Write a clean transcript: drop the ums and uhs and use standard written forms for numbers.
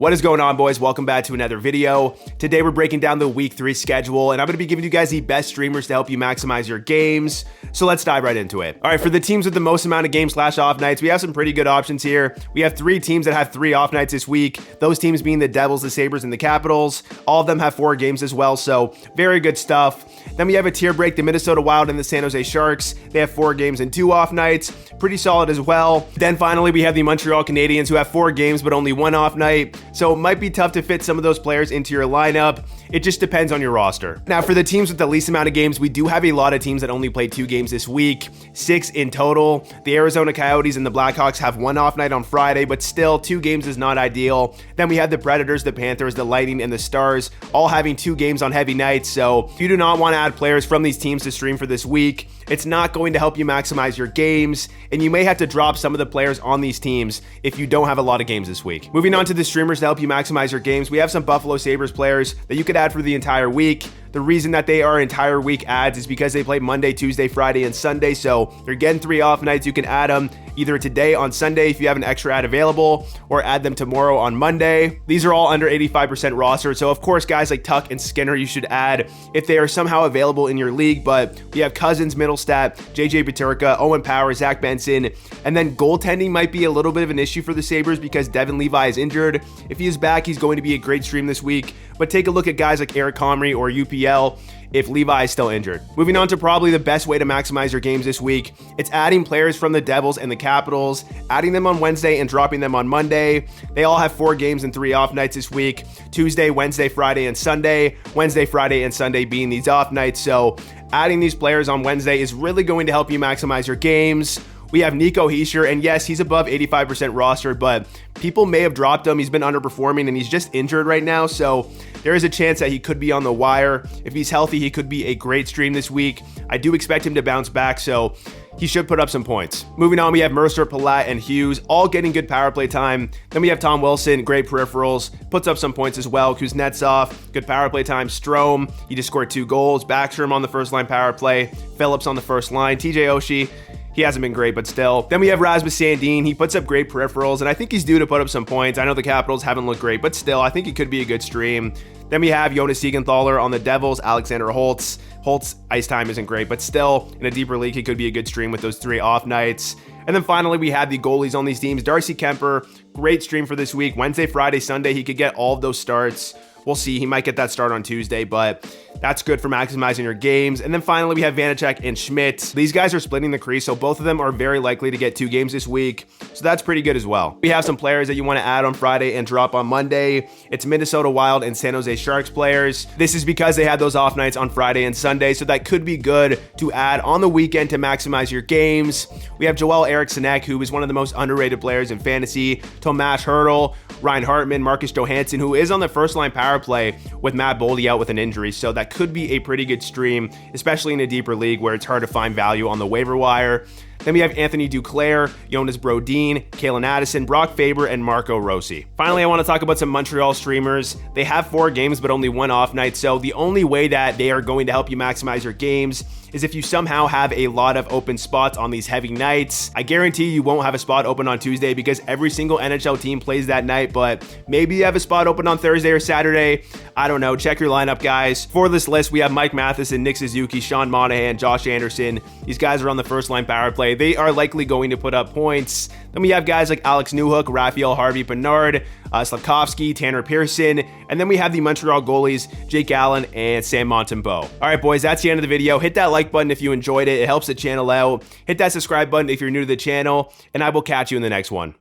What is going on, boys? Welcome back to another video. Today we're breaking down the week 3 schedule, and I'm going to be giving you guys the best streamers to help you maximize your games. So let's dive right into it. All right, for the teams with the most amount of game/off nights, we have some pretty good options here. We have 3 teams that have 3 off nights this week. Those teams being the Devils, the Sabres, and the Capitals. All of them have 4 games as well, so very good stuff. Then we have a tier break, the Minnesota Wild and the San Jose Sharks. They have 4 games and 2 off nights. Pretty solid as well. Then finally, we have the Montreal Canadiens, who have 4 games but only 1 off night. So it might be tough to fit some of those players into your lineup. It just depends on your roster. Now, for the teams with the least amount of games, we do have a lot of teams that only play 2 games this week, 6 in total. The Arizona Coyotes and the Blackhawks have 1 off night on Friday, but still 2 games is not ideal. Then we have the Predators, the Panthers, the Lightning, and the Stars all having 2 games on heavy nights. So if you do not want to add players from these teams to stream for this week, it's not going to help you maximize your games, and you may have to drop some of the players on these teams if you don't have a lot of games this week. Moving on to the streamers to help you maximize your games, we have some Buffalo Sabres players that you could add for the entire week. The reason that they are entire week ads is because they play Monday, Tuesday, Friday, and Sunday, so they're getting 3 off nights. You can add them either today on Sunday if you have an extra ad available, or add them tomorrow on Monday. These are all under 85% rostered, so of course guys like Tuck and Skinner you should add if they are somehow available in your league, but we have Cousins, Middlestat, JJ Peterka, Owen Power, Zach Benson, and then goaltending might be a little bit of an issue for the Sabres because Devin Levi is injured. If he is back, he's going to be a great stream this week, but take a look at guys like Eric Comrie or UPL if Levi is still injured. Moving on to probably the best way to maximize your games this week, it's adding players from the Devils and the Capitals, adding them on Wednesday and dropping them on Monday. They all have 4 games and 3 off nights this week, Tuesday, Wednesday, Friday, and Sunday. Wednesday, Friday, and Sunday being these off nights, so adding these players on Wednesday is really going to help you maximize your games. We have Nico Hischier, and yes, he's above 85% rostered, but people may have dropped him. He's been underperforming, and he's just injured right now, so there is a chance that he could be on the wire. If he's healthy, he could be a great stream this week. I do expect him to bounce back, so he should put up some points. Moving on, we have Mercer, Palat, and Hughes, all getting good power play time. Then we have Tom Wilson, great peripherals, puts up some points as well. Kuznetsov, good power play time. Strome, he just scored 2 goals. Backstrom on the first line power play. Phillips on the first line. TJ Oshie, he hasn't been great, but still. Then we have Rasmus Sandin. He puts up great peripherals, and I think he's due to put up some points. I know the Capitals haven't looked great, but still, I think it could be a good stream. Then we have Jonas Siegenthaler on the Devils, Alexander Holtz. Holtz ice time isn't great, but still, in a deeper league, he could be a good stream with those 3 off nights. And then finally, we have the goalies on these teams. Darcy Kemper, great stream for this week. Wednesday, Friday, Sunday, he could get all of those starts. We'll see. He might get that start on Tuesday, but that's good for maximizing your games. And then finally, we have Vanacek and Schmidt. These guys are splitting the crease, so both of them are very likely to get 2 games this week. So that's pretty good as well. We have some players that you want to add on Friday and drop on Monday. It's Minnesota Wild and San Jose Sharks players. This is because they had those off nights on Friday and Sunday, so that could be good to add on the weekend to maximize your games. We have Joel Eriksson, who is one of the most underrated players in fantasy. Tomas Hertl, Ryan Hartman, Marcus Johansson, who is on the first line power play with Matt Boldy out with an injury, so that could be a pretty good stream, especially in a deeper league where it's hard to find value on the waiver wire. Then we have Anthony Duclair, Jonas Brodin, Kalen Addison, Brock Faber, and Marco Rossi. Finally, I want to talk about some Montreal streamers. They have 4 games, but only 1 off night, so the only way that they are going to help you maximize your games is if you somehow have a lot of open spots on these heavy nights. I guarantee you won't have a spot open on Tuesday because every single NHL team plays that night, but maybe you have a spot open on Thursday or Saturday. I don't know. Check your lineup, guys. For this list, we have Mike Matheson, Nick Suzuki, Sean Monahan, Josh Anderson. These guys are on the first line power play. They are likely going to put up points. Then we have guys like Alex Newhook, Raphael Harvey-Pinard, Slavkovsky, Tanner Pearson, and then we have the Montreal goalies, Jake Allen and Sam Montembeault. All right, boys, that's the end of the video. Hit that like button if you enjoyed it. It helps the channel out. Hit that subscribe button if you're new to the channel, and I will catch you in the next one.